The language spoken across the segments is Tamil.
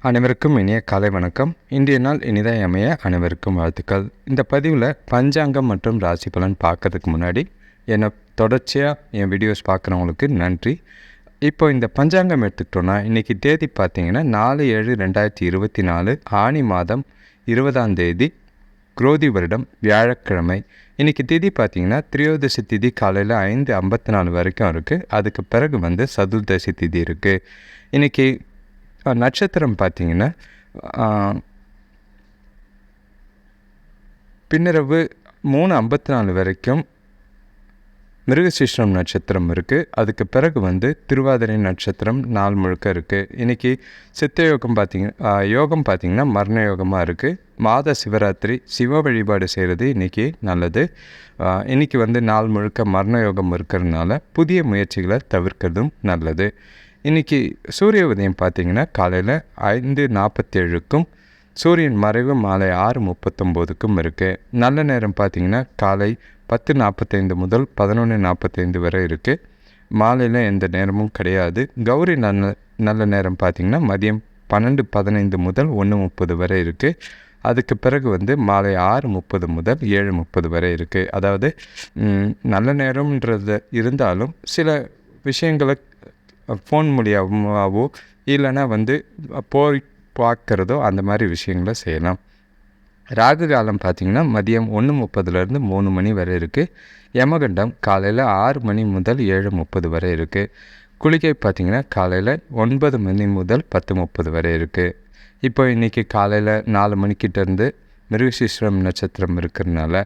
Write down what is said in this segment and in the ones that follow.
அனைவருக்கும் இனிய காலை வணக்கம். இன்றைய நாள் இனிதாய் அமைய அனைவருக்கும் வாழ்த்துக்கள். இந்த பதிவில் பஞ்சாங்கம் மற்றும் ராசி பலன் பார்க்கறதுக்கு முன்னாடி என்னை தொடர்ச்சியாக என் வீடியோஸ் பார்க்குறவங்களுக்கு நன்றி. இப்போ இந்த பஞ்சாங்கம் எடுத்துக்கிட்டோன்னா இன்றைக்கி தேதி பார்த்திங்கன்னா 4/7/2024 ஆனி மாதம் 20ஆம் தேதி குரோதி வருடம் வியாழக்கிழமை. இன்றைக்கி திதி பார்த்திங்கன்னா திரியோதசி திதி காலையில் 5:54 வரைக்கும் இருக்குது. அதுக்கு பிறகு சதுர்தசி திதி இருக்குது. இன்றைக்கி நட்சத்திரம் பார்த்திங்கன்னா பின்னிரவு 3:54 வரைக்கும் மிருகசீரிஷம் நட்சத்திரம் இருக்குது. அதுக்கு பிறகு திருவாதிரை நட்சத்திரம் நாள் முழுக்க இருக்குது. இன்றைக்கி சித்த யோகம் யோகம் பார்த்திங்கன்னா மரண யோகமாக இருக்குது. மாத சிவராத்திரி சிவ வழிபாடு செய்கிறது இன்றைக்கி நல்லது. இன்றைக்கி நாள் முழுக்க மரண யோகம் இருக்கிறதுனால புதிய முயற்சிகளை தவிர்க்கிறதும் நல்லது. இன்றைக்கி சூரிய உதயம் பார்த்திங்கன்னா காலையில் 5:47க்கும் சூரியன் மறைவு மாலை 6:39க்கும் இருக்குது. நல்ல நேரம் பார்த்திங்கன்னா காலை 10:45 முதல் 11:45 வரை இருக்குது. மாலையில் எந்த நேரமும் கிடையாது. கௌரி நல்ல நேரம் பார்த்திங்கன்னா மதியம் 12:15 முதல் 1:30 வரை இருக்குது. அதுக்கு பிறகு மாலை 6:30 முதல் 7:30 வரை இருக்குது. அதாவது நல்ல நேரம்ன்றது இருந்தாலும் சில விஷயங்களை ஃபோன் மூலியமாகவோ இல்லைன்னா போய் பார்க்குறதோ அந்த மாதிரி விஷயங்களை செய்யலாம். ராகு காலம் பார்த்திங்கன்னா மதியம் 1:30லேருந்து 3 மணி வரை இருக்குது. யமகண்டம் காலையில் 6 மணி முதல் 7:30 வரை இருக்குது. குளிகை பார்த்திங்கன்னா காலையில் 9 மணி முதல் 10:30 வரை இருக்குது. இப்போ இன்றைக்கி காலையில் 4 மணிக்கிட்டேருந்து மிருகசீரிஷம் நட்சத்திரம் இருக்கிறதுனால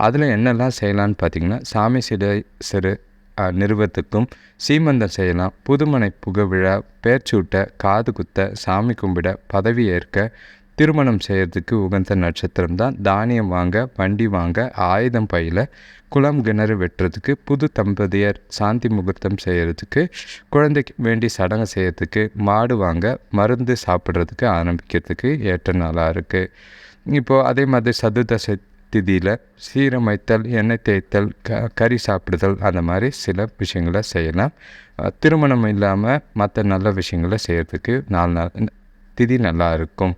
அதில் என்னெல்லாம் செய்யலான்னு பார்த்திங்கன்னா சாமி சிறு நிறுவத்துக்கும் சீமந்தம் செய்யலாம். புதுமனை புகவிழா, பேர்ச்சூட்ட, காது குத்த, சாமி கும்பிட, பதவி ஏற்க, திருமணம் செய்கிறதுக்கு உகந்த நட்சத்திரம் தான். தானியம் வாங்க, வண்டி வாங்க, ஆயுதம் பையில், குளம் கிணறு வெட்டுறதுக்கு, புது தம்பதியர் சாந்தி முகூர்த்தம் செய்கிறதுக்கு, குழந்தைக்கு வேண்டி சடங்கு செய்கிறதுக்கு, மாடு வாங்க, மருந்து சாப்பிட்றதுக்கு ஆரம்பிக்கிறதுக்கு ஏற்ற நாளாக இருக்குது. இப்போது அதே மாதிரி சதுர்தசி திதியில் சீரமைத்தல், எண்ணெய் தேய்த்தல், கறி சாப்பிடுதல் அந்த மாதிரி சில விஷயங்களை செய்யலாம். திருமணம் இல்லாமல் மற்ற நல்ல விஷயங்களை செய்கிறதுக்கு 4 நாள் திதி நல்லா இருக்கும்.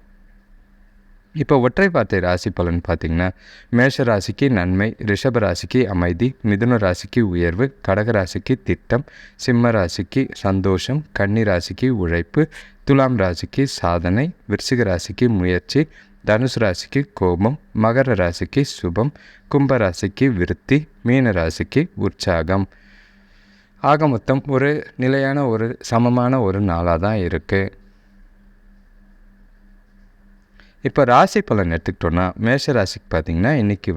இப்போ ஒற்றை வார்த்தை ராசி பலன் பார்த்திங்கன்னா மேஷ ராசிக்கு நன்மை, ரிஷப ராசிக்கு அமைதி, மிதுன ராசிக்கு உயர்வு, கடக ராசிக்கு திட்டம், சிம்ம ராசிக்கு சந்தோஷம், கன்னி ராசிக்கு உழைப்பு, துலாம் ராசிக்கு சாதனை, விருச்சிக ராசிக்கு முயற்சி, தனுசு ராசிக்கு கோபம், மகர ராசிக்கு சுபம், கும்ப ராசிக்கு விருத்தி, மீன ராசிக்கு உற்சாகம். ஆக மொத்தம் ஒரு நிலையான சமமான நாளாக தான் இருக்குது. இப்போ ராசி பலன் எடுத்துக்கிட்டோன்னா மேஷ ராசிக்கு பார்த்திங்கன்னா இன்றைக்கி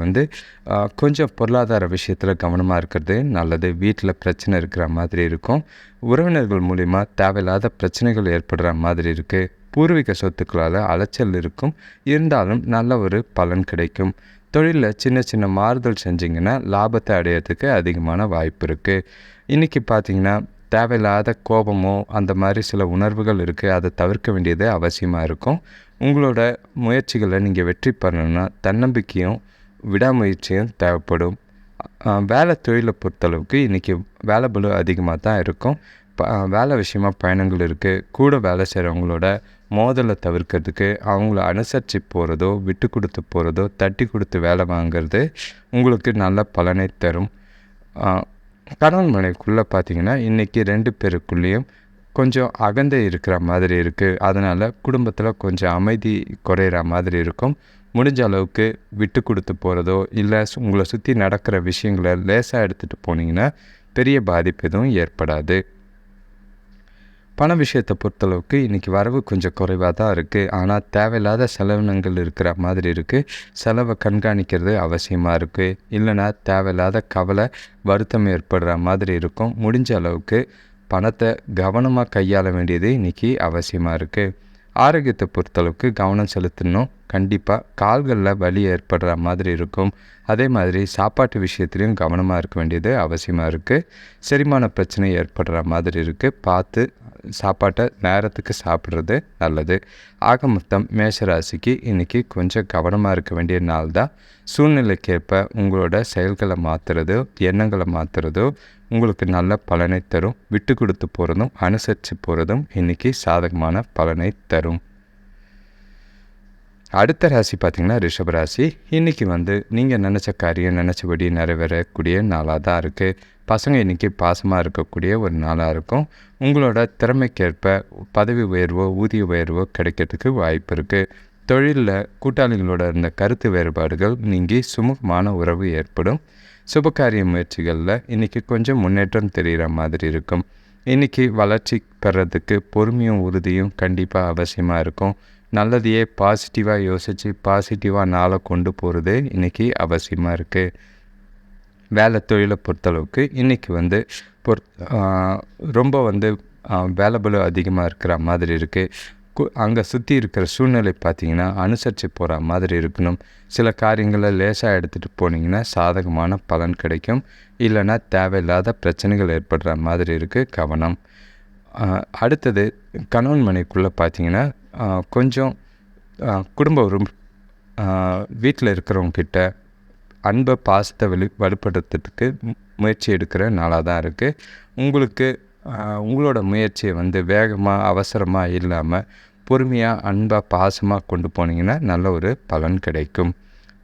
கொஞ்சம் பொருளாதார விஷயத்தில் கவனமாக இருக்கிறது நல்லது. வீட்டில் பிரச்சனை இருக்கிற மாதிரி இருக்கும். உறவினர்கள் மூலிமா தேவையில்லாத பிரச்சனைகள் ஏற்படுற மாதிரி இருக்குது. பூர்வீக சொத்துக்களால் அலைச்சல் இருக்கும். இருந்தாலும் நல்ல பலன் கிடைக்கும். தொழிலில் சின்ன சின்ன மாறுதல் செஞ்சிங்கன்னா லாபத்தை அடையிறதுக்கு அதிகமான வாய்ப்பு இருக்குது. இன்றைக்கி பார்த்திங்கன்னா தேவையில்லாத கோபமோ அந்த மாதிரி சில உணர்வுகள் இருக்குது. அதை தவிர்க்க வேண்டியது அவசியமாக இருக்கும். உங்களோட முயற்சிகளை நீங்கள் வெற்றி பண்ணணுன்னா தன்னம்பிக்கையும் விடாமுயற்சியும் தேவைப்படும். வேலை தொழிலை பொறுத்தளவுக்கு இன்றைக்கி வேலை பளு அதிகமாக தான் இருக்கும். வேலை விஷயமாக பயணங்கள் இருக்குது. கூட வேலை செய்கிறவங்களோட மோதலை தவிர்க்கிறதுக்கு அவங்கள அனுசரித்து போகிறதோ, விட்டு கொடுத்து போகிறதோ, தட்டி கொடுத்து வேலை வாங்கிறது உங்களுக்கு நல்ல பலனை தரும். கணவன் மனைவிக்குள்ளே பார்த்திங்கன்னா இன்றைக்கி 2 பேருக்குள்ளேயும் கொஞ்சம் அகந்தை இருக்கிற மாதிரி இருக்குது. அதனால் குடும்பத்தில் கொஞ்சம் அமைதி குறையிற மாதிரி இருக்கும். முடிஞ்ச அளவுக்கு விட்டு கொடுத்து போகிறதோ இல்லை உங்களை சுற்றி நடக்கிற விஷயங்களை லேசாக எடுத்துகிட்டு போனீங்கன்னா பெரிய பாதிப்பு எதுவும் ஏற்படாது. பண விஷயத்தை பொறுத்தளவுக்கு இன்றைக்கி வரவு கொஞ்சம் குறைவாக தான் இருக்குது. ஆனால் தேவையில்லாத செலவினங்கள் இருக்கிற மாதிரி இருக்குது. செலவை கண்காணிக்கிறது அவசியமாக இருக்குது. இல்லைனா தேவையில்லாத கவலை, வருத்தம் ஏற்படுற மாதிரி இருக்கும். முடிஞ்ச அளவுக்கு பணத்தை கவனமாக கையாள வேண்டியது இன்றைக்கி அவசியமாக இருக்குது. ஆரோக்கியத்தை பொறுத்தளவுக்கு கவனம் செலுத்தணும். கண்டிப்பாக கால்களில் வலி ஏற்படுற மாதிரி இருக்கும். அதே மாதிரி சாப்பாட்டு விஷயத்துலையும் கவனமாக இருக்க வேண்டியது அவசியமாக இருக்குது. செரிமான பிரச்சனை ஏற்படுற மாதிரி இருக்குது. பார்த்து சாப்பாட்டை நேரத்துக்கு சாப்பிட்றது நல்லது. ஆக மொத்தம் மேஷராசிக்கு இன்றைக்கி கொஞ்சம் கவனமாக இருக்க வேண்டிய நாள் தான். சூழ்நிலைக்கேற்ப உங்களோட செயல்களை மாற்றுறதோ எண்ணங்களை மாற்றுறதோ உங்களுக்கு நல்ல பலனை தரும். விட்டு கொடுத்து போகிறதும் அனுசரித்து போகிறதும் இன்றைக்கி சாதகமான பலனை தரும். அடுத்த ராசி பார்த்திங்கன்னா ரிஷபராசி. இன்றைக்கி வந்து நீங்கள் நினச்ச காரியம் நினச்சபடி நிறைவேறக்கூடிய நாளாக தான் இருக்குது. பசங்க இன்றைக்கி பாசமாக இருக்கக்கூடிய ஒரு நாளாக இருக்கும். உங்களோட திறமைக்கேற்ப பதவி உயர்வோ ஊதிய உயர்வோ கிடைக்கிறதுக்கு வாய்ப்பு இருக்குது. தொழிலில் கூட்டாளிகளோட இருந்த கருத்து வேறுபாடுகள் நீங்கி சுமூகமான உறவு ஏற்படும். சுபகாரிய முயற்சிகளில் இன்றைக்கி கொஞ்சம் முன்னேற்றம் தெரிகிற மாதிரி இருக்கும். இன்றைக்கி வளர்ச்சி பெறதுக்கு பொறுமையும் உறுதியும் கண்டிப்பாக அவசியமாக இருக்கும். நல்லதையே பாசிட்டிவாக யோசித்து பாசிட்டிவாக நாளை கொண்டு போகிறது இன்றைக்கி அவசியமாக இருக்குது. வேலை தொழிலை பொறுத்தளவுக்கு இன்றைக்கி வந்து ரொம்ப வந்து வேலைபளு அதிகமாக இருக்கிற மாதிரி இருக்குது. அங்கே சுற்றி இருக்கிற சூழ்நிலை பார்த்திங்கன்னா அனுசரித்து போகிற மாதிரி இருக்கணும். சில காரியங்களை லேசாக எடுத்துகிட்டு போனீங்கன்னா சாதகமான பலன் கிடைக்கும். இல்லைன்னா தேவையில்லாத பிரச்சனைகள் ஏற்படுற மாதிரி இருக்குது. கவனம். அடுத்தது கணவன் மனைவிக்குள்ளே பார்த்திங்கன்னா கொஞ்சம் குடும்ப வீட்டில் இருக்கிறவங்கக்கிட்ட அன்பை பாசத்தை வலுப்படுத்துறதுக்கு முயற்சி எடுக்கிற நாளாக தான் இருக்குது. உங்களுக்கு உங்களோட முயற்சியை வந்து வேகமாக அவசரமாக இல்லாமல் பொறுமையாக அன்பாக பாசமாக கொண்டு போனீங்கன்னா நல்ல ஒரு பலன் கிடைக்கும்.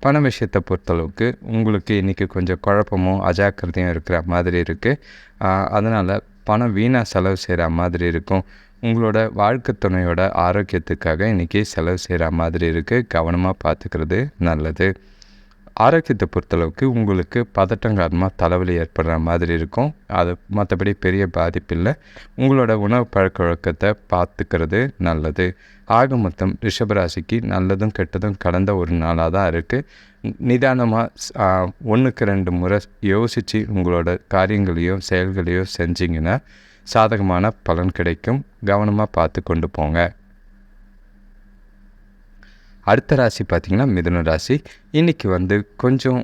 பண விஷயத்தை பொறுத்தளவுக்கு உங்களுக்கு இன்றைக்கி கொஞ்சம் குழப்பமும் அஜாக்கிரதையும் இருக்கிற மாதிரி இருக்குது. அதனால் பணம் வீணாக செலவு செய்கிற மாதிரி இருக்கும். உங்களோட வாழ்க்கை துணையோட ஆரோக்கியத்துக்காக இன்றைக்கி செலவு செய்கிற மாதிரி இருக்குது. கவனமாக பார்த்துக்கிறது நல்லது. ஆரோக்கியத்தை பொறுத்தளவுக்கு உங்களுக்கு பதட்டம் காரணமாக தலைவலி ஏற்படுற மாதிரி இருக்கும். அது மற்றபடி பெரிய பாதிப்பு இல்லை. உங்களோட உணவு பழக்க வழக்கத்தை பார்த்துக்கிறது நல்லது. ஆக மொத்தம் ரிஷபராசிக்கு நல்லதும் கெட்டதும் கடந்த ஒரு நாளாக தான் இருக்குது. நிதானமாக 1க்கு 2 முறை யோசித்து உங்களோட காரியங்களையோ செயல்களையோ செஞ்சிங்கன்னா சாதகமான பலன் கிடைக்கும். கவனமாக பார்த்து கொண்டு போங்க. அடுத்த ராசி பார்த்திங்கன்னா மிதுன ராசி. இன்றைக்கி வந்து கொஞ்சம்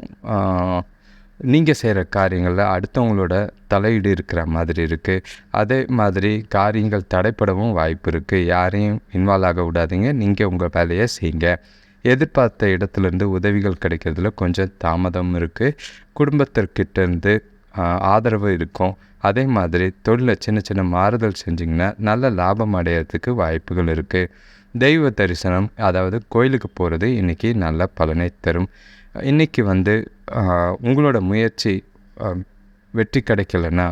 நீங்கள் செய்கிற காரியங்களில் அடுத்தவங்களோட தலையீடு இருக்கிற மாதிரி இருக்குது. அதே மாதிரி காரியங்கள் தடைப்படவும் வாய்ப்பு இருக்குது. யாரையும் இன்வால்வ் ஆக விடாதீங்க. நீங்கள் உங்கள் வேலையை செய்யுங்க. எதிர்பார்த்த இடத்துலேருந்து உதவிகள் கிடைக்கிறதுல கொஞ்சம் தாமதம் இருக்குது. குடும்பத்திற்கிட்டேருந்து ஆதரவு இருக்கும். அதே மாதிரி தொழிலில் சின்ன சின்ன மாறுதல் செஞ்சிங்கன்னா நல்ல லாபம் அடையிறதுக்கு வாய்ப்புகள் இருக்குது. தெய்வ தரிசனம், அதாவது கோயிலுக்கு போகிறது இன்றைக்கி நல்ல பலனை தரும். இன்றைக்கி வந்து உங்களோட முயற்சி வெற்றி கிடைக்கலன்னா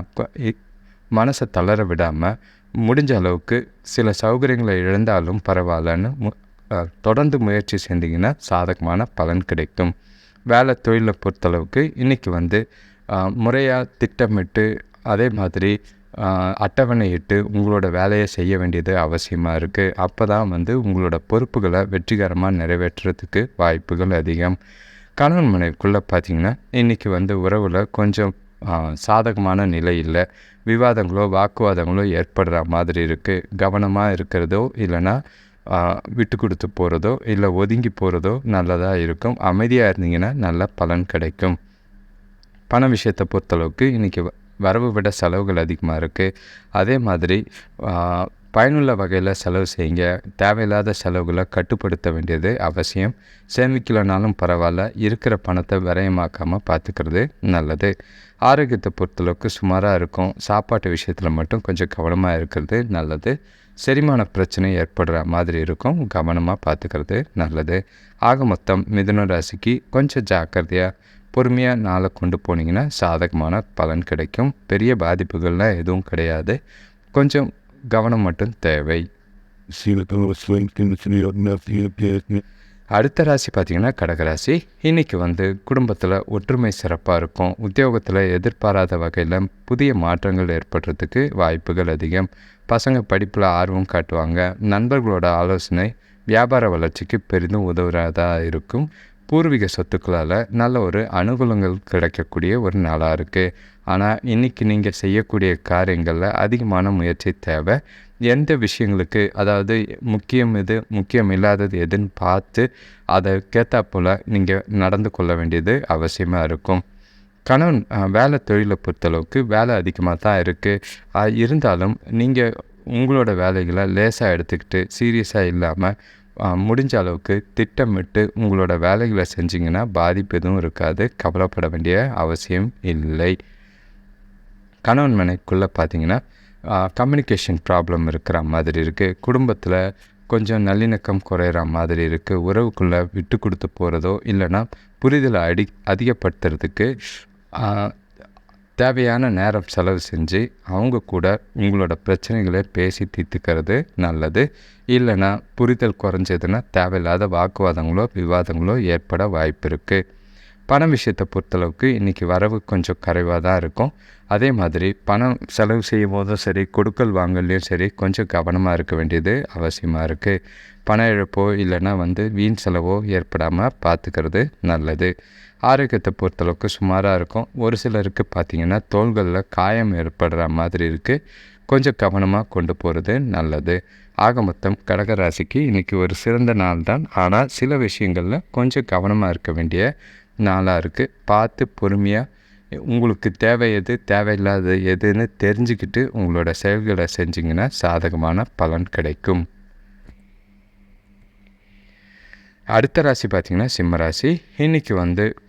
மனசை தளர விடாமல் முடிஞ்ச அளவுக்கு சில சௌகரியங்களை இழந்தாலும் பரவாயில்லன்னு தொடர்ந்து முயற்சி செஞ்சிங்கன்னா சாதகமான பலன் கிடைக்கும். வேலை தொழிலை பொறுத்தளவுக்கு இன்றைக்கி வந்து முறையாக திட்டமிட்டு அதே மாதிரி அட்டவணையிட்டு உங்களோட வேலையை செய்ய வேண்டியது அவசியமாக இருக்குது. அப்போ தான் வந்து உங்களோட பொறுப்புகளை வெற்றிகரமாக நிறைவேற்றுறதுக்கு வாய்ப்புகள் அதிகம். கணவன் மனைவிக்குள்ளே பார்த்திங்கன்னா இன்றைக்கி வந்து உறவில் கொஞ்சம் சாதகமான நிலை இல்லை. விவாதங்களோ வாக்குவாதங்களோ ஏற்படுற மாதிரி இருக்குது. கவனமாக இருக்கிறதோ இல்லைன்னா விட்டு கொடுத்து போகிறதோ இல்லை ஒதுங்கி போகிறதோ நல்லதாக இருக்கும். அமைதியாக இருந்தீங்கன்னா நல்ல பலன் கிடைக்கும். பண விஷயத்தை பொறுத்தளவுக்கு இன்றைக்கி வரவு விட செலவுகள் அதிகமாக இருக்குது. அதே மாதிரி பயனுள்ள வகையில் செலவு செய்யுங்க. தேவையில்லாத செலவுகளை கட்டுப்படுத்த வேண்டியது அவசியம். சேமிக்கலைனாலும் பரவாயில்ல, இருக்கிற பணத்தை விரயமாக்காமல் பார்த்துக்கிறது நல்லது. ஆரோக்கியத்தை பொறுத்தளவுக்கு சுமாராக இருக்கும். சாப்பாட்டு விஷயத்தில் மட்டும் கொஞ்சம் கவனமாக இருக்கிறது நல்லது. செரிமான பிரச்சனை ஏற்படுற மாதிரி இருக்கும். கவனமாக பார்த்துக்கிறது நல்லது. ஆக மொத்தம் மிதுன ராசிக்கு கொஞ்சம் ஜாக்கிரதையாக பொறுமையாக நாளை கொண்டு போனீங்கன்னா சாதகமான பலன் கிடைக்கும். பெரிய பாதிப்புகள்லாம் எதுவும் கிடையாது. கொஞ்சம் கவனம் மட்டும் தேவை. அடுத்த ராசி பார்த்திங்கன்னா கடகராசி. இன்றைக்கி வந்து குடும்பத்தில் ஒற்றுமை சிறப்பாக இருக்கும். உத்தியோகத்தில் எதிர்பாராத வகையில் புதிய மாற்றங்கள் ஏற்படுறதுக்கு வாய்ப்புகள் அதிகம். பசங்க படிப்பில் ஆர்வம் காட்டுவாங்க. நண்பர்களோட ஆலோசனை வியாபார வளர்ச்சிக்கு பெரிதும் உதவுறதாக இருக்கும். பூர்வீக சொத்துக்களால் நல்ல ஒரு அனுகூலங்கள் கிடைக்கக்கூடிய ஒரு நாளாக இருக்குது. ஆனால் இன்றைக்கி நீங்கள் செய்யக்கூடிய காரியங்களில் அதிகமான முயற்சி தேவை. எந்த விஷயங்களுக்கு, அதாவது முக்கியம் எது முக்கியம் இல்லாதது எதுன்னு பார்த்து அதற்கேற்றாப்போல் நீங்கள் நடந்து கொள்ள வேண்டியது அவசியமாக இருக்கும். கணவன் வேலை தொழிலை பொறுத்தளவுக்கு வேலை அதிகமாக தான் இருக்குது. இருந்தாலும் நீங்கள் உங்களோட வேலைகளை லேசாக எடுத்துக்கிட்டு சீரியஸாக இல்லாமல் முடிஞ்ச அளவுக்கு திட்டமிட்டு உங்களோட வேலைகளை செஞ்சிங்கன்னா பாதிப்பு எதுவும் இருக்காது. கவலைப்பட வேண்டிய அவசியம் இல்லை. கணவன் மனைவிக்குள்ளே பார்த்திங்கன்னா கம்யூனிகேஷன் ப்ராப்ளம் இருக்கிற மாதிரி இருக்குது. குடும்பத்தில் கொஞ்சம் நல்லிணக்கம் குறையிற மாதிரி இருக்குது. உறவுக்குள்ளே விட்டு கொடுத்து போகிறதோ இல்லைன்னா புரிதலை அதிகப்படுத்துறதுக்கு தேவையான நேரம் செலவு செஞ்சு அவங்க கூட உங்களோட பிரச்சனைகளை பேசி தீர்த்துக்கிறது நல்லது. இல்லைன்னா புரிதல் குறைஞ்சதுன்னா தேவையில்லாத வாக்குவாதங்களோ விவாதங்களோ ஏற்பட வாய்ப்பு இருக்குது. பண விஷயத்தை பொறுத்தளவுக்கு இன்றைக்கி வரவு கொஞ்சம் குறைவாக தான் இருக்கும். அதே மாதிரி பணம் செலவு செய்யும் போதும் சரி, கொடுக்கல் வாங்கலையும் சரி, கொஞ்சம் கவனமாக இருக்க வேண்டியது அவசியமாக இருக்குது. பண இழப்போ இல்லைன்னா வீண் செலவோ ஏற்படாமல் பார்த்துக்கிறது நல்லது. ஆரோக்கியத்தை பொறுத்தளவுக்கு சுமாராக இருக்கும். ஒரு சிலருக்கு பார்த்திங்கன்னா தோள்களில் காயம் ஏற்படுற மாதிரி இருக்குது. கொஞ்சம் கவனமாக கொண்டு போகிறது நல்லது. ஆக மொத்தம் கடகராசிக்கு இன்றைக்கி ஒரு சிறந்த நாள் தான். ஆனால் சில விஷயங்களில் கொஞ்சம் கவனமாக இருக்க வேண்டிய நாளாக இருக்குது. பார்த்து பொறுமையாக உங்களுக்கு தேவை எது தேவையில்லாத எதுன்னு தெரிஞ்சுக்கிட்டு உங்களோட செயல்களை செஞ்சிங்கன்னா சாதகமான பலன் கிடைக்கும். அடுத்த ராசி பார்த்திங்கன்னா சிம்ம ராசி. இன்றைக்கி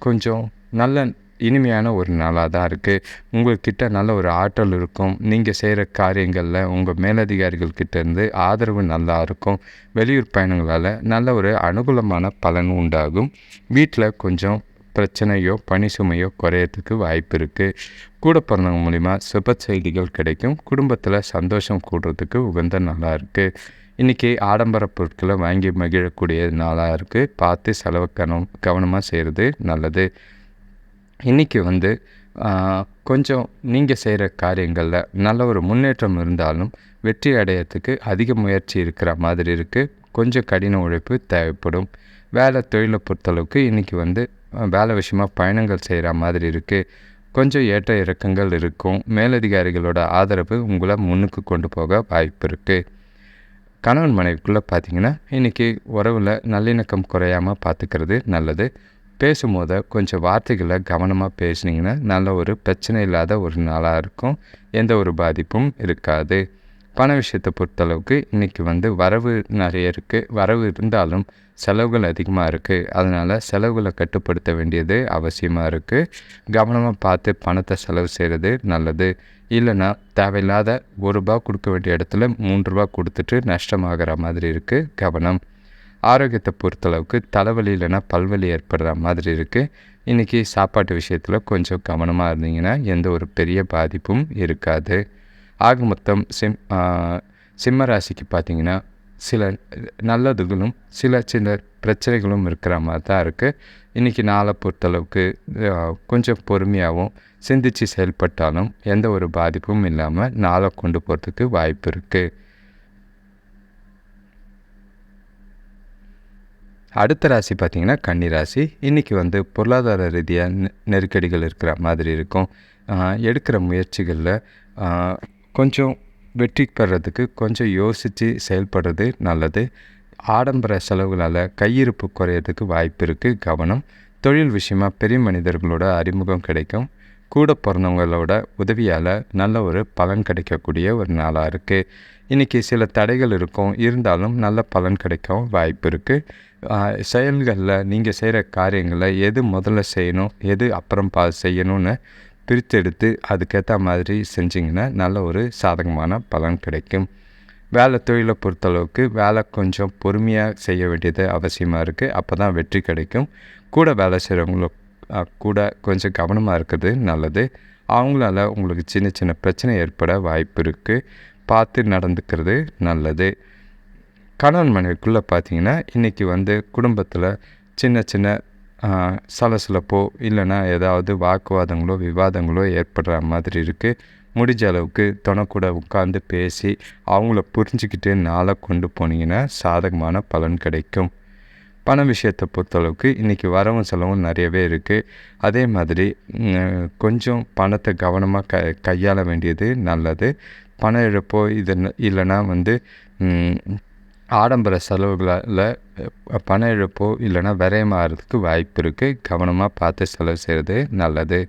கொஞ்சம் நல்ல இனிமையான ஒரு நாளாக தான் இருக்குது. உங்கள்கிட்ட நல்ல ஒரு ஆற்றல் இருக்கும். நீங்கள் செய்கிற காரியங்களில் உங்கள் மேலதிகாரிகள்கிட்டேருந்து ஆதரவு நல்லா இருக்கும். வெளியூர் பயணங்களால் நல்ல ஒரு அனுகூலமான பலன் உண்டாகும். வீட்டில் கொஞ்சம் பிரச்சனையோ பணி சுமையோ குறையறதுக்கு வாய்ப்பு இருக்குது. கூட பிறந்தவங்க மூலிமா சுப செய்திகள் கிடைக்கும். குடும்பத்தில் சந்தோஷம் கூடுறதுக்கு உகந்த நாளாக இருக்குது. இன்றைக்கி ஆடம்பர பொருட்களை வாங்கி மகிழக்கூடிய நாளாக இருக்குது. பார்த்து செலவு கவனமாக செய்கிறது நல்லது. இன்றைக்கி கொஞ்சம் நீங்கள் செய்கிற காரியங்களில் நல்ல ஒரு முன்னேற்றம் இருந்தாலும் வெற்றி அடையிறதுக்கு அதிக முயற்சி இருக்கிற மாதிரி இருக்குது. கொஞ்சம் கடின உழைப்பு தேவைப்படும். வேலை தொழிலை பொறுத்தளவுக்கு இன்றைக்கி வேலை விஷயமாக பயணங்கள் செய்கிற மாதிரி இருக்குது. கொஞ்சம் ஏற்ற இறக்கங்கள் இருக்கும். மேலதிகாரிகளோட ஆதரவு உங்களை முன்னுக்கு கொண்டு போக வாய்ப்பு இருக்குது. கணவன் மனைவிக்குள்ளே பார்த்திங்கன்னா இன்றைக்கி உறவில் நல்லிணக்கம் குறையாமல் பார்த்துக்கிறது நல்லது. பேசும்போது கொஞ்சம் வார்த்தைகளை கவனமாக பேசுனீங்கன்னா நல்ல ஒரு பிரச்சனை இல்லாத ஒரு நாளாக இருக்கும். எந்த ஒரு பாதிப்பும் இருக்காது. பண விஷயத்தை பொறுத்தளவுக்கு இன்றைக்கி வரவு நிறைய இருக்குது. வரவு இருந்தாலும் செலவுகள் அதிகமாக இருக்குது. அதனால் செலவுகளை கட்டுப்படுத்த வேண்டியது அவசியமாக இருக்குது. கவனமாக பார்த்து பணத்தை செலவு செய்கிறது நல்லது. இல்லைன்னா தேவையில்லாத ₹1 கொடுக்க வேண்டிய இடத்துல ₹3 கொடுத்துட்டு நஷ்டமாகிற மாதிரி இருக்குது. கவனம். ஆரோக்கியத்தை பொறுத்தளவுக்கு தலைவலி இல்லைன்னா பல்வலி ஏற்படுற மாதிரி இருக்குது. இன்றைக்கி சாப்பாட்டு விஷயத்தில் கொஞ்சம் கவனமாக இருந்தீங்கன்னா எந்த ஒரு பெரிய பாதிப்பும் இருக்காது. ஆக மொத்தம் சிம்ம ராசிக்கு பார்த்திங்கன்னா சில நல்லதுகளும் சில சின்ன பிரச்சனைகளும் இருக்கிற மாதிரி தான் இருக்குது. இன்றைக்கி நாளை பொறுத்தளவுக்கு கொஞ்சம் பொறுமையாகவும் சிந்தித்து செயல்பட்டாலும் எந்த ஒரு பாதிப்பும் இல்லாமல் நாளை கொண்டு போகிறதுக்கு வாய்ப்பு இருக்குது. அடுத்த ராசி பார்த்திங்கன்னா கன்னி ராசி. இன்றைக்கி பொருளாதார ரீதியாக நெருக்கடிகள் இருக்கிற மாதிரி இருக்கும். எடுக்கிற முயற்சிகளில் கொஞ்சம் வெற்றி பெறதுக்கு கொஞ்சம் யோசித்து செயல்படுறது நல்லது. ஆடம்பர செலவுகளால் கையிருப்பு குறையிறதுக்கு வாய்ப்பு இருக்குது. கவனம். தொழில் விஷயமாக பெரிய மனிதர்களோட அறிமுகம் கிடைக்கும். கூட பிறந்தவங்களோட உதவியால் நல்ல ஒரு பலன் கிடைக்கக்கூடிய ஒரு நாளாக இருக்குது. இன்றைக்கி சில தடைகள் இருக்கும். இருந்தாலும் நல்ல பலன் கிடைக்கவும் வாய்ப்பு இருக்குது. செயல்களில் நீங்கள் செய்கிற காரியங்களில் எது முதல்ல செய்யணும் எது அப்புறம் செய்யணும்னு பிரித்தெடுத்து அதுக்கேற்ற மாதிரி செஞ்சிங்கன்னா நல்ல ஒரு சாதகமான பலன் கிடைக்கும். வேலை தொழிலை பொறுத்தளவுக்கு வேலை கொஞ்சம் பொறுமையாக செய்ய வேண்டியது அவசியமாக இருக்குது. அப்போ தான் வெற்றி கிடைக்கும். கூட வேலை செய்கிறவங்களோ கூட கொஞ்சம் கவனமாக இருக்கிறது நல்லது. அவங்களால உங்களுக்கு சின்ன சின்ன பிரச்சனை ஏற்பட வாய்ப்பு இருக்குது. பார்த்து நடந்துக்கிறது நல்லது. கணவன் மனைவிக்குள்ளே பார்த்திங்கன்னா இன்றைக்கி குடும்பத்தில் சின்ன சின்ன சலசலப்போ இல்லைன்னா ஏதாவது வாக்குவாதங்களோ விவாதங்களோ ஏற்படுற மாதிரி இருக்குது. முடிஞ்ச அளவுக்கு கூட உட்காந்து பேசி அவங்கள புரிஞ்சுக்கிட்டு நாளை கொண்டு போனீங்கன்னா சாதகமான பலன் கிடைக்கும். பண விஷயத்தை பொறுத்தளவுக்கு இன்றைக்கி வரவும் செலவும் நிறையவே இருக்குது. அதே மாதிரி கொஞ்சம் பணத்தை கவனமாக கையாள வேண்டியது நல்லது. பண இழப்போ இது இல்லைன்னா ஆடம்பர செலவுகளால் பண இழப்போ இல்லைன்னா விரயமாகிறதுக்கு வாய்ப்பு இருக்குது. கவனமாக பார்த்து செலவு செய்கிறது நல்லது.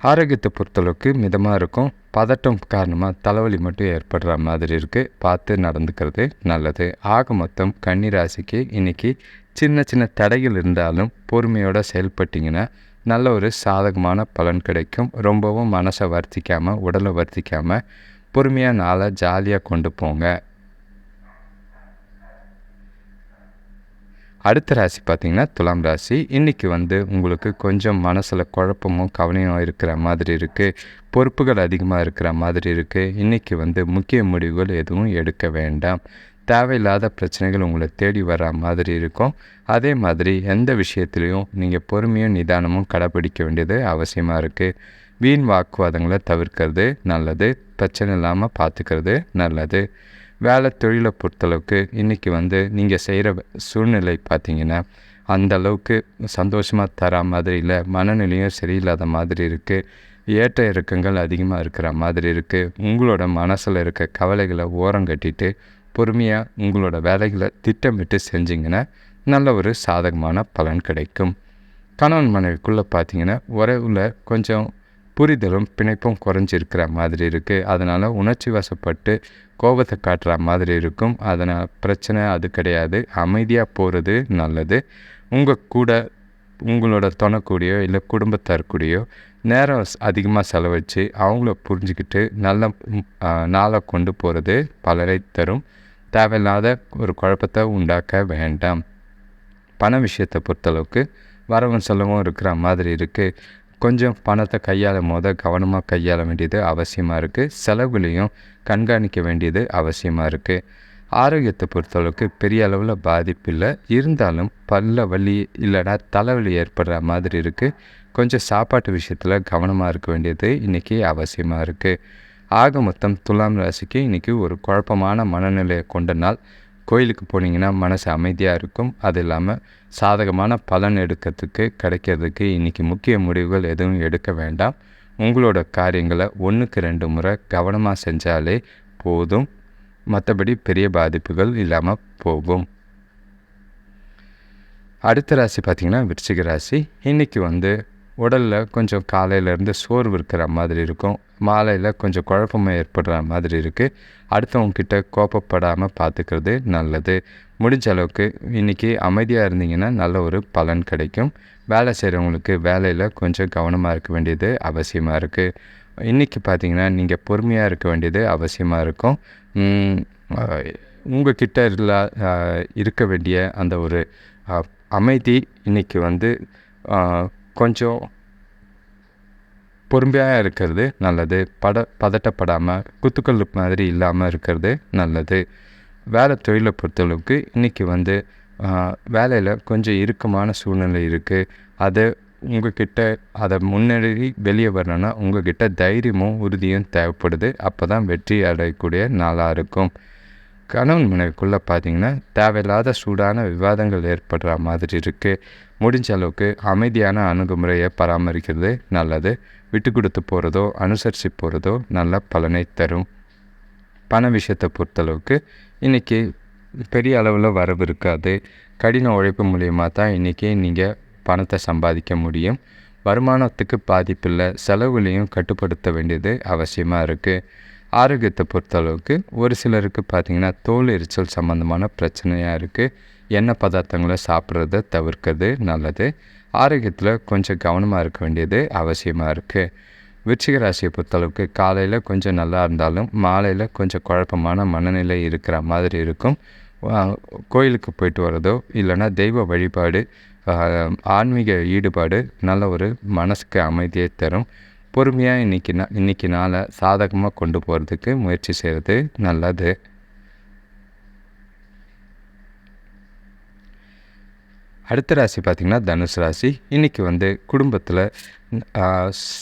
ஆரோக்கியத்தை பொறுத்தளவுக்கு மிதமாக இருக்கும். பதட்டம் காரணமாக தலைவலி மட்டும் ஏற்படுற மாதிரி இருக்குது. பார்த்து நடந்துக்கிறது நல்லது. ஆக மொத்தம் கன்னி ராசிக்கு இன்றைக்கி சின்ன சின்ன தடைகள் இருந்தாலும் பொறுமையோடு செயல்பட்டிங்கன்னா நல்ல ஒரு சாதகமான பலன் கிடைக்கும். ரொம்பவும் மனசை வருத்திக்காமல் உடலை வருத்திக்காமல் பொறுமையாக நாளை ஜாலியாக கொண்டு போங்க. அடுத்த ராசி பார்த்திங்கன்னா துலாம் ராசி. இன்றைக்கி வந்து உங்களுக்கு கொஞ்சம் மனசில் குழப்பமும் கவலையும் இருக்கிற மாதிரி இருக்குது. பொறுப்புகள் அதிகமாக இருக்கிற மாதிரி இருக்குது. இன்றைக்கி வந்து முக்கிய முடிவுகள் எதுவும் எடுக்க வேண்டாம். தேவையில்லாத பிரச்சனைகள் உங்களை தேடி வர மாதிரி இருக்கும். அதே மாதிரி எந்த விஷயத்துலையும் நீங்கள் பொறுமையும் நிதானமும் கடைப்பிடிக்க வேண்டியது அவசியமாக இருக்குது. வீண் வாக்குவாதங்களை தவிர்க்கிறது நல்லது. பிரச்சனை இல்லாமல் பார்த்துக்கிறது நல்லது. வேலை தொழிலை பொறுத்தளவுக்கு இன்றைக்கி வந்து நீங்கள் செய்கிற சூழ்நிலை பார்த்திங்கன்னா அந்தளவுக்கு சந்தோஷமாக தர மாதிரி இல்லை. மனநிலையும் சரியில்லாத மாதிரி இருக்குது. ஏற்ற இறக்கங்கள் அதிகமாக இருக்கிற மாதிரி இருக்குது. உங்களோட மனசில் இருக்க கவலைகளை ஓரம் கட்டிட்டு பொறுமையாக உங்களோட வேலைகளை திட்டமிட்டு செஞ்சிங்கன்னா நல்ல ஒரு சாதகமான பலன் கிடைக்கும். கணவன் மனைவிக்குள்ளே பார்த்திங்கன்னா உறவில் கொஞ்சம் புரிதலும் பிணைப்பும் குறைஞ்சிருக்கிற மாதிரி இருக்குது. அதனால் உணர்ச்சி வசப்பட்டு கோபத்தை காட்டுற மாதிரி இருக்கும். அதனால் பிரச்சனை அது கிடையாது. அமைதியாக போகிறது நல்லது. உங்கள் கூட உங்களோட துணைக்கூடியோ இல்லை குடும்பத்தார் கூடயோ நேரம் அதிகமாக செலவழித்து அவங்கள புரிஞ்சுக்கிட்டு நல்ல நாளை கொண்டு போகிறது பலரை தரும். தேவையில்லாத ஒரு குழப்பத்தை உண்டாக்க வேண்டாம். பண விஷயத்தை பொறுத்தளவுக்கு வரவும் செலவும் இருக்கிற மாதிரி இருக்குது. கொஞ்சம் பணத்தை கையாளும் போது கவனமாக கையாள வேண்டியது அவசியமாக இருக்குது. செலவுகளையும் கண்காணிக்க வேண்டியது அவசியமாக இருக்குது. ஆரோக்கியத்தை பொறுத்தளவுக்கு பெரிய அளவில் பாதிப்பு இல்லை. இருந்தாலும் பல்ல வலி இல்லைனா தலைவலி ஏற்படுற மாதிரி இருக்குது. கொஞ்சம் சாப்பாட்டு விஷயத்தில் கவனமாக இருக்க வேண்டியது இன்றைக்கி அவசியமாக இருக்குது. ஆக மொத்தம் துலாம் ராசிக்கு இன்றைக்கி ஒரு குழப்பமான மனநிலையை கொண்ட நாள். கோயிலுக்கு போனீங்கன்னா மனசு அமைதியாக இருக்கும். அது இல்லாமல் சாதகமான பலன் கிடைக்கிறதுக்கு இன்றைக்கி முக்கிய முடிவுகள் எதுவும் எடுக்க வேண்டாம். உங்களோட காரியங்களை 1க்கு 2 முறை கவனமாக செஞ்சாலே போதும். மற்றபடி பெரிய பாதிப்புகள் இல்லாமல் போகும். அடுத்த ராசி பார்த்திங்கன்னா விருச்சிக ராசி. இன்றைக்கி வந்து உடலில் கொஞ்சம் காலையிலேருந்து சோர்வு இருக்கிற மாதிரி இருக்கும். மாலையில் கொஞ்சம் குழப்பமாக ஏற்படுற மாதிரி இருக்குது. அடுத்தவங்கக்கிட்ட கோபப்படாமல் பார்த்துக்கிறது நல்லது. முடிஞ்ச அளவுக்கு இன்றைக்கி அமைதியாக இருந்தீங்கன்னா நல்ல ஒரு பலன் கிடைக்கும். வேலை செய்கிறவங்களுக்கு வேலையில் கொஞ்சம் கவனமாக இருக்க வேண்டியது அவசியமாக இருக்குது. இன்றைக்கி பார்த்திங்கன்னா நீங்கள் பொறுமையாக இருக்க வேண்டியது அவசியமாக இருக்கும். உங்கள்கிட்ட இருக்க வேண்டிய அந்த ஒரு அமைதி இன்றைக்கி வந்து கொஞ்சம் பொறுமையாக இருக்கிறது நல்லது. பதட்டப்படாமல் குத்துக்கள் மாதிரி இல்லாமல் இருக்கிறது நல்லது. வேலை தொழிலை பொறுத்தளவுக்கு இன்றைக்கி வந்து வேலையில் கொஞ்சம் இறுக்கமான சூழ்நிலை இருக்குது. அதை முன்னேறி வெளியே வரணுன்னா உங்கள்கிட்ட தைரியமும் உறுதியும் தேவைப்படுது. அப்போ தான் வெற்றி அடையக்கூடிய நாளாக இருக்கும். கணவன் மனைவிக்குள்ளே பார்த்திங்கன்னா தேவையில்லாத சூடான விவாதங்கள் ஏற்படுற மாதிரி இருக்குது. முடிஞ்ச அளவுக்கு அமைதியான அணுகுமுறையை பராமரிக்கிறது நல்லது. விட்டு கொடுத்து போகிறதோ அனுசரித்து போகிறதோ நல்ல பலனை தரும். பண விஷயத்தை பொறுத்தளவுக்கு இன்றைக்கி பெரிய அளவில் வரவு இருக்காது. கடின உழைப்பு மூலியமாக தான் இன்றைக்கி நீங்கள் பணத்தை சம்பாதிக்க முடியும். வருமானத்துக்கு பாதிப்பில்லை. செலவுகளையும் கட்டுப்படுத்த வேண்டியது அவசியமாக இருக்குது. ஆரோக்கியத்தை பொறுத்தளவுக்கு ஒரு சிலருக்கு பார்த்திங்கன்னா தோல் எரிச்சல் சம்மந்தமான பிரச்சனையாக இருக்குது. எண்ணெய் பதார்த்தங்களை சாப்பிட்றத தவிர்க்கிறது நல்லது. ஆரோக்கியத்தில் கொஞ்சம் கவனமாக இருக்க வேண்டியது அவசியமாக இருக்குது. விருச்சிக ராசியை பொறுத்தளவுக்கு காலையில் கொஞ்சம் நல்லா இருந்தாலும் மாலையில் கொஞ்சம் குழப்பமான மனநிலை இருக்கிற மாதிரி இருக்கும். கோயிலுக்கு போயிட்டு வரதோ இல்லைன்னா தெய்வ வழிபாடு, ஆன்மீக ஈடுபாடு நல்ல ஒரு மனசுக்கு அமைதியை தரும். பொறுமையாக இன்றைக்கி நாளை சாதகமாக கொண்டு போகிறதுக்கு முயற்சி செய்கிறது நல்லது. அடுத்த ராசி பார்த்திங்கன்னா தனுசு ராசி. இன்றைக்கி வந்து குடும்பத்தில்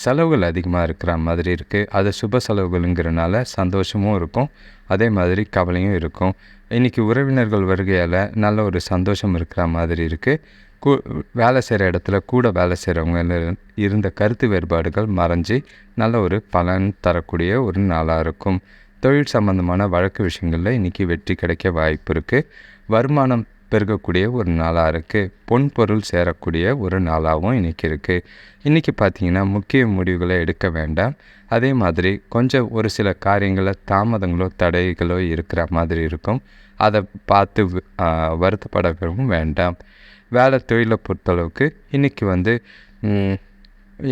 செலவுகள் அதிகமாக இருக்கிற மாதிரி இருக்குது. அது சுப செலவுகளுங்கிறனால சந்தோஷமும் இருக்கும், அதே மாதிரி கவலையும் இருக்கும். இன்றைக்கி உறவினர்கள் வருகையால் நல்ல ஒரு சந்தோஷம் இருக்கிற மாதிரி இருக்குது. வேலை செய்கிற இடத்துல கூட வேலை செய்கிறவங்க இருந்த கருத்து வேறுபாடுகள் மறைஞ்சி நல்ல ஒரு பலன் தரக்கூடிய ஒரு நாளாக இருக்கும். தொழில் சம்பந்தமான வழக்கு விஷயங்களில் இன்றைக்கி வெற்றி கிடைக்க வாய்ப்பு இருக்குது. வருமானம் பெருகக்கூடிய ஒரு நாளாக இருக்குது. பொன் பொருள் சேரக்கூடிய ஒரு நாளாகவும் இன்றைக்கி இருக்குது. இன்றைக்கி பார்த்திங்கன்னா முக்கிய முடிவுகளை எடுக்க வேண்டாம். அதே மாதிரி கொஞ்சம் ஒரு சில காரியங்களில் தாமதங்களோ தடைகளோ இருக்கிற மாதிரி இருக்கும். அதை பார்த்து வருத்தப்படவும் வேண்டாம். வேலை தொழிலை பொறுத்தளவுக்கு இன்றைக்கி வந்து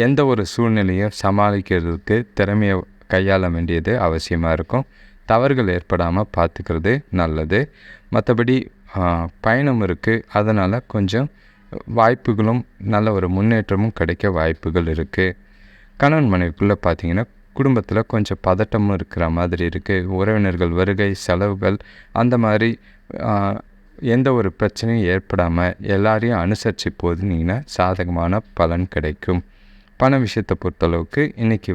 எந்த ஒரு சூழ்நிலையும் சமாளிக்கிறதுக்கு திறமையை கையாள வேண்டியது அவசியமாக இருக்கும். தவறுகள் ஏற்படாமல் பார்த்துக்கிறது நல்லது. மற்றபடி பயணம் இருக்குது. அதனால் கொஞ்சம் வாய்ப்புகளும் நல்ல ஒரு முன்னேற்றமும் கிடைக்க வாய்ப்புகள் இருக்குது. கணவன் மனைவிக்குள்ளே பார்த்திங்கன்னா குடும்பத்தில் கொஞ்சம் பதட்டமும் இருக்கிற மாதிரி இருக்குது. உறவினர்கள் வருகை, செலவுகள் அந்த மாதிரி எந்த ஒரு பிரச்சனையும் ஏற்படாமல் எல்லாரையும் அனுசரித்து போதுனீங்கன்னா சாதகமான பலன் கிடைக்கும். பண விஷயத்தை பொறுத்தளவுக்கு இன்றைக்கி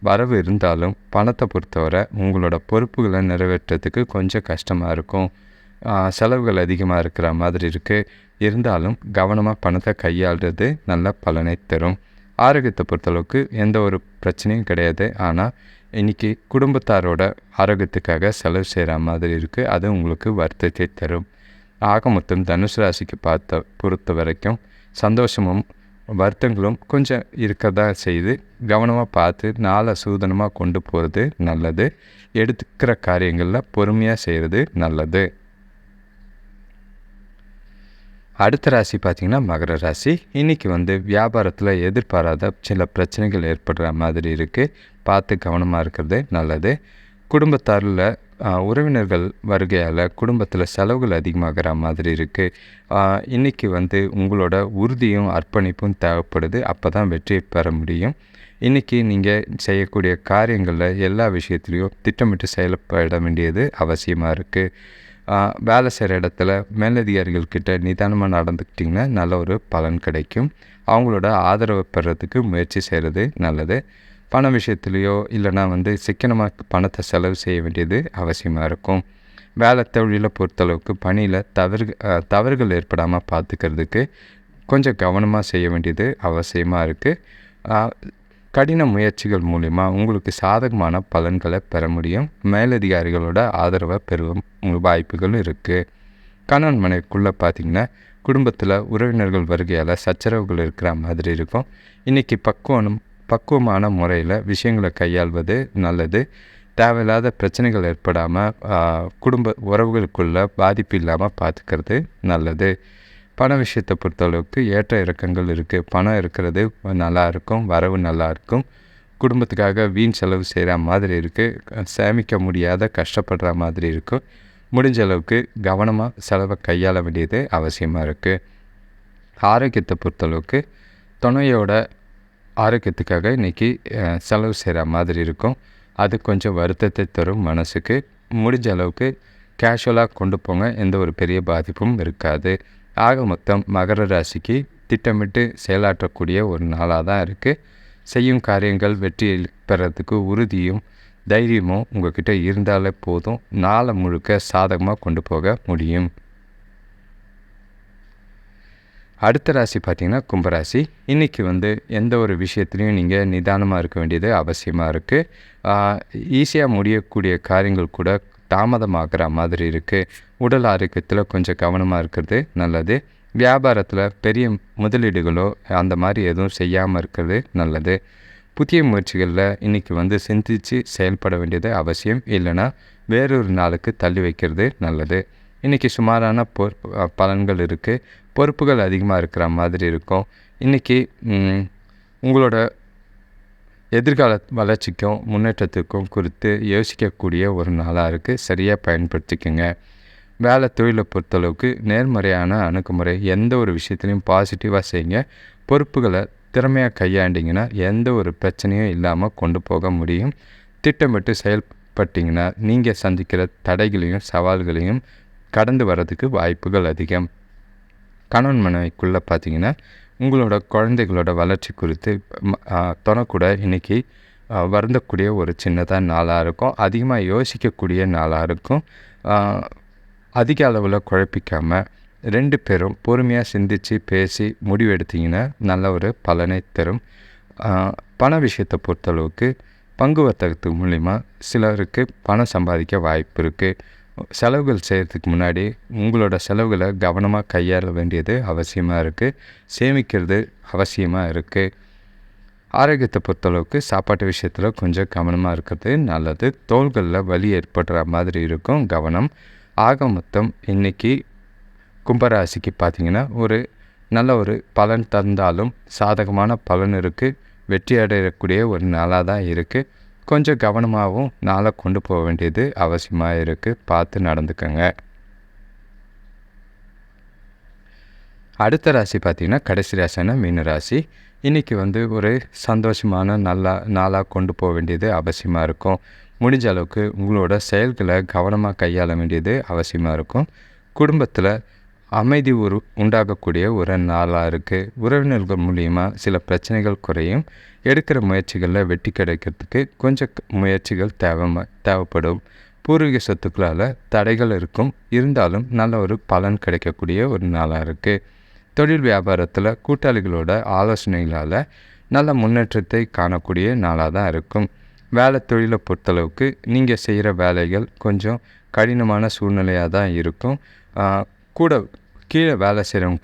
வரவு இருந்தாலும் பணத்தை பொறுத்தவரை உங்களோட பொறுப்புகளை நிறைவேற்றுறதுக்கு கொஞ்சம் கஷ்டமாக இருக்கும். செலவுகள் அதிகமாக இருக்கிற மாதிரி இருக்குது. இருந்தாலும் கவனமாக பணத்தை கையாளுறது நல்ல பலனை தரும். ஆரோக்கியத்தை பொறுத்தளவுக்கு எந்த ஒரு பிரச்சனையும் கிடையாது. ஆனால் இன்றைக்கி குடும்பத்தாரோட ஆரோக்கியத்துக்காக செலவு செய்கிற மாதிரி இருக்குது. அது உங்களுக்கு வருத்தத்தை தரும். ஆக மொத்தம் தனுசு ராசிக்கு பொறுத்த வரைக்கும் சந்தோஷமும் வருத்தங்களும் கொஞ்சம் இருக்கதா செய்து கவனமாக பார்த்து நாளை சூதனமாக கொண்டு போகிறது நல்லது. எடுத்துக்கிற காரியங்களில் பொறுமையாக செய்கிறது நல்லது. அடுத்த ராசி பார்த்திங்கன்னா மகர ராசி. இன்றைக்கி வியாபாரத்தில் எதிர்பாராத சில பிரச்சனைகள் ஏற்படுற மாதிரி இருக்குது. பார்த்து கவனமாக இருக்கிறது நல்லது. குடும்பத்தாரில் உறவினர்கள் வருகையால் குடும்பத்தில் செலவுகள் அதிகமாகிற மாதிரி இருக்குது. இன்றைக்கி உங்களோட உறுதியும் அர்ப்பணிப்பும் தேவைப்படுது. அப்போ தான் வெற்றியை பெற முடியும். இன்றைக்கி நீங்கள் செய்யக்கூடிய காரியங்களில் எல்லா விஷயத்துலேயும் திட்டமிட்டு செயல்பட வேண்டியது அவசியமாக இருக்குது. வேலை செய்கிற இடத்துல மேலதிகாரிகள்கிட்ட நிதானமாக நடந்துக்கிட்டிங்கன்னா நல்ல ஒரு பலன் கிடைக்கும். அவங்களோட ஆதரவை பெறத்துக்கு முயற்சி செய்கிறது நல்லது. பண விஷயத்துலையோ இல்லைனா சிக்கனமாக பணத்தை செலவு செய்ய வேண்டியது அவசியமாக இருக்கும். வேலை தொழிலை பொறுத்தளவுக்கு பணியில் தவறுகள் ஏற்படாமல் பார்த்துக்கிறதுக்கு கொஞ்சம் கவனமாக செய்ய வேண்டியது அவசியமாக இருக்குது. கடின முயற்சிகள் மூலிமா உங்களுக்கு சாதகமான பலன்களை பெற முடியும். மேலதிகாரிகளோட ஆதரவை பெறும் வாய்ப்புகள் இருக்குது. கணவன் மனைவிக்குள்ளே பார்த்திங்கன்னா குடும்பத்தில் உறவினர்கள் வருகையால் சச்சரவுகள் இருக்கிற மாதிரி இருக்கும். இன்றைக்கி பக்குவமான முறையில் விஷயங்களை கையாள்வது நல்லது. தேவையில்லாத பிரச்சனைகள் ஏற்படாமல் குடும்ப உறவுகளுக்குள்ள பாதிப்பு இல்லாமல் பார்த்துக்கிறது நல்லது. பண விஷயத்தை பொறுத்தளவுக்கு ஏற்ற இறக்கங்கள் இருக்குது. பணம் இருக்கிறது நல்லாயிருக்கும், வரவு நல்லாயிருக்கும். குடும்பத்துக்காக வீண் செலவு செய்கிற மாதிரி இருக்குது. சேமிக்க முடியாத கஷ்டப்படுற மாதிரி இருக்கும். முடிஞ்ச அளவுக்கு கவனமாக செலவை கையாள வேண்டியது அவசியமாக இருக்குது. ஆரோக்கியத்தை பொறுத்தளவுக்கு துணையோட ஆரோக்கியத்துக்காக இன்றைக்கி செலவு செய்கிற மாதிரி இருக்கும். அது கொஞ்சம் வருத்தத்தை தரும் மனசுக்கு. முடிஞ்ச அளவுக்கு கேஷுவலாக கொண்டு போங்க. எந்த ஒரு பெரிய பாதிப்பும் இருக்காது. ஆக மொத்தம் மகர ராசிக்கு திட்டமிட்டு செயலாற்றக்கூடிய ஒரு நாளாக தான் இருக்குது. செய்யும் காரியங்கள் வெற்றி பெறத்துக்கு உறுதியும் தைரியமும் உங்கள்கிட்ட இருந்தாலே போதும். நாளை முழுக்க சாதகமாக கொண்டு போக முடியும். அடுத்த ராசி பார்த்திங்கன்னா கும்பராசி. இன்றைக்கி எந்த ஒரு விஷயத்துலையும் நீங்கள் நிதானமாக இருக்க வேண்டியது அவசியமாக இருக்குது. ஈஸியாக முடியக்கூடிய காரியங்கள் கூட தாமதமாகிற மாதிரி இருக்குது. உடல் ஆரோக்கியத்தில் கொஞ்சம் கவனமாக இருக்கிறது நல்லது. வியாபாரத்தில் பெரிய முதலீடுகளோ அந்த மாதிரி எதுவும் செய்யாமல் இருக்கிறது நல்லது. புதிய முயற்சிகளில் இன்றைக்கி சிந்தித்து செயல்பட வேண்டியது அவசியம். இல்லைனா வேறொரு நாளுக்கு தள்ளி வைக்கிறது நல்லது. இன்றைக்கி சுமாரான பலன்கள் இருக்குது. பொறுப்புகள் அதிகமாக இருக்கிற மாதிரி இருக்கும். இன்றைக்கி உங்களோட எதிர்கால வளர்ச்சிக்கும் முன்னேற்றத்துக்கும் குறித்து யோசிக்கக்கூடிய ஒரு நாளாக இருக்குது. சரியாக பயன்படுத்திக்கோங்க. வேலை தொழிலை பொறுத்தளவுக்கு நேர்மறையான அணுகுமுறை. எந்த ஒரு விஷயத்துலையும் பாசிட்டிவாக செய்யுங்க. பொறுப்புகளை திறமையாக கையாண்டிங்கன்னா எந்த ஒரு பிரச்சனையும் இல்லாமல் கொண்டு போக முடியும். திட்டமிட்டு செயல்பட்டிங்கன்னா நீங்கள் சந்திக்கிற தடைகளையும் சவால்களையும் கடந்து வர்றதுக்கு வாய்ப்புகள் அதிகம். கணவன் மனைவிக்குள்ளே பார்த்திங்கன்னா உங்களோட குழந்தைகளோட வளர்ச்சி குறித்து கூட இன்றைக்கி வருந்தக்கூடிய ஒரு சின்னதாக நாளாக இருக்கும். அதிகமாக யோசிக்கக்கூடிய நாளாக இருக்கும். அதிக அளவில் குழப்பிக்காமல் 2 பேரும் பொறுமையாக சிந்தித்து பேசி முடிவெடுத்திங்கன்னா நல்ல ஒரு பலனை தரும். பண விஷயத்தை பொறுத்தளவுக்கு பங்கு வர்த்தகத்து மூலிமா சிலருக்கு பணம் சம்பாதிக்க வாய்ப்பு இருக்குது. செலவுகள் செய்கிறதுக்கு முன்னாடி உங்களோட செலவுகளை கவனமாக கையாள வேண்டியது அவசியமாக இருக்குது. சேமிக்கிறது அவசியமாக இருக்குது. ஆரோக்கியத்தை பொறுத்தளவுக்கு சாப்பாட்டு விஷயத்தில் கொஞ்சம் கவனமாக இருக்கிறது நல்லது. தோள்களில் வலி ஏற்படுற மாதிரி இருக்கும், கவனம். ஆக மொத்தம் இன்றைக்கி கும்பராசிக்கு பார்த்திங்கன்னா நல்ல ஒரு பலன் தந்தாலும் சாதகமான பலன் இருக்குது. வெற்றி அடையக்கூடிய ஒரு நாளாக தான் இருக்குது. கொஞ்சம் கவனமாகவும் நாளை கொண்டு போக வேண்டியது அவசியமாக இருக்குது. பார்த்து நடந்துக்கங்க. அடுத்த ராசி பார்த்திங்கன்னா கடைசி ராசினா மீன ராசி. இன்றைக்கி வந்து ஒரு சந்தோஷமான நாளாக கொண்டு போக வேண்டியது அவசியமாக இருக்கும். முடிஞ்ச அளவுக்கு உங்களோட செயல்களை கவனமாக கையாள வேண்டியது அவசியமாக இருக்கும். குடும்பத்தில் அமைதி உண்டாகக்கூடிய ஒரு நாளாக இருக்குது. உறவினர்கள் மூலியமாக சில பிரச்சனைகள் குறையும். எடுக்கிற முயற்சிகளில் வெற்றி கிடைக்கிறதுக்கு கொஞ்சம் முயற்சிகள் தேவைப்படும். பூர்வீக சொத்துக்களால் தடைகள் இருக்கும், இருந்தாலும் நல்ல ஒரு பலன் கிடைக்கக்கூடிய ஒரு நாளாக இருக்குது. தொழில் வியாபாரத்தில் கூட்டாளிகளோட ஆலோசனைகளால் நல்ல முன்னேற்றத்தை காணக்கூடிய நாளாக தான் இருக்கும். வேலை தொழிலை பொறுத்தளவுக்கு நீங்கள் செய்கிற வேலைகள் கொஞ்சம் கடினமான சூழ்நிலையாக தான் இருக்கும். கீழே வேலை செய்கிறவங்க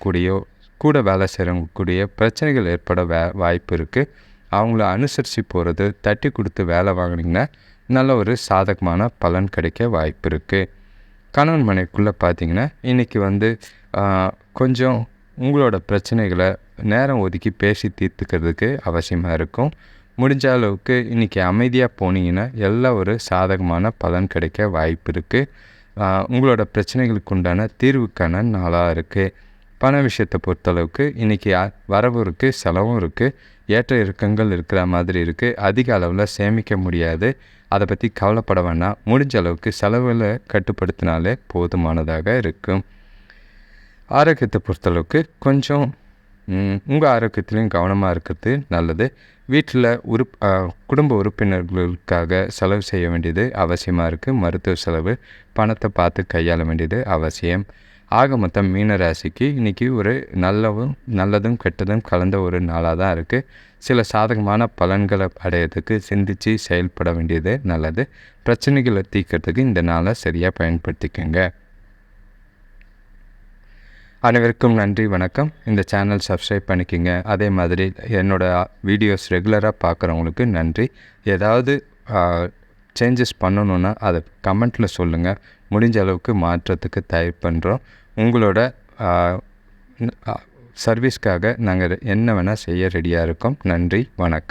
கூடிய பிரச்சனைகள் ஏற்பட வாய்ப்பு இருக்குது. அவங்கள அனுசரித்து போகிறது, தட்டி கொடுத்து வேலை வாங்கினீங்கன்னா நல்ல ஒரு சாதகமான பலன் கிடைக்க வாய்ப்பு இருக்குது. கணவன் மனைவிக்குள்ளே பார்த்திங்கன்னா இன்றைக்கி வந்து கொஞ்சம் உங்களோட பிரச்சனைகளை நேரம் ஒதுக்கி பேசி தீர்த்துக்கிறதுக்கு அவசியமாக இருக்கும். முடிஞ்ச அளவுக்கு இன்றைக்கி அமைதியாக போனீங்கன்னா எல்லா ஒரு சாதகமான பலன் கிடைக்க வாய்ப்பு இருக்குது. உங்களோட பிரச்சனைகளுக்கு உண்டான தீர்வுக்கான நாளாக இருக்குது. பண விஷயத்தை பொறுத்தளவுக்கு இன்றைக்கி வரவும் இருக்குது, செலவும் இருக்குது. ஏற்ற இறக்கங்கள் இருக்கிற மாதிரி இருக்குது. அதிக அளவில் சேமிக்க முடியாது. அதை பற்றி கவலைப்பட வேண்டாம். முடிஞ்ச அளவுக்கு செலவில் கட்டுப்படுத்தினாலே போதுமானதாக இருக்கும். ஆரோக்கியத்தை பொறுத்தளவுக்கு கொஞ்சம் உங்கள் ஆரோக்கியத்துலேயும் கவனமாக இருக்கிறது நல்லது. வீட்டில் குடும்ப உறுப்பினர்களுக்காக செலவு செய்ய வேண்டியது அவசியமாக இருக்குது. மருத்துவ செலவு, பணத்தை பார்த்து கையாள வேண்டியது அவசியம். ஆக மொத்தம் மீன ராசிக்கு இன்றைக்கி ஒரு நல்லதும் கெட்டதும் கலந்த ஒரு நாளாக தான் இருக்குது. சில சாதகமான பலன்களை அடையிறதுக்கு சிந்தித்து செயல்பட வேண்டியது நல்லது. பிரச்சனைகளை தீர்க்கறதுக்கு இந்த நாளை சரியாக பயன்படுத்திக்கோங்க. அனைவருக்கும் நன்றி, வணக்கம். இந்த சேனல் சப்ஸ்கிரைப் பண்ணிக்கோங்க. அதே மாதிரி என்னோடய வீடியோஸ் ரெகுலராக பார்க்குறவங்களுக்கு நன்றி. ஏதாவது சேஞ்சஸ் பண்ணணுன்னா அதை கமெண்ட்டில் சொல்லுங்கள். முடிஞ்ச அளவுக்கு மாற்றத்துக்கு தயார் பண்ணுறோம். உங்களோட சர்வீஸ்க்காக நாங்கள் என்ன வேணால் செய்ய ரெடியாக இருக்கோம். நன்றி, வணக்கம்.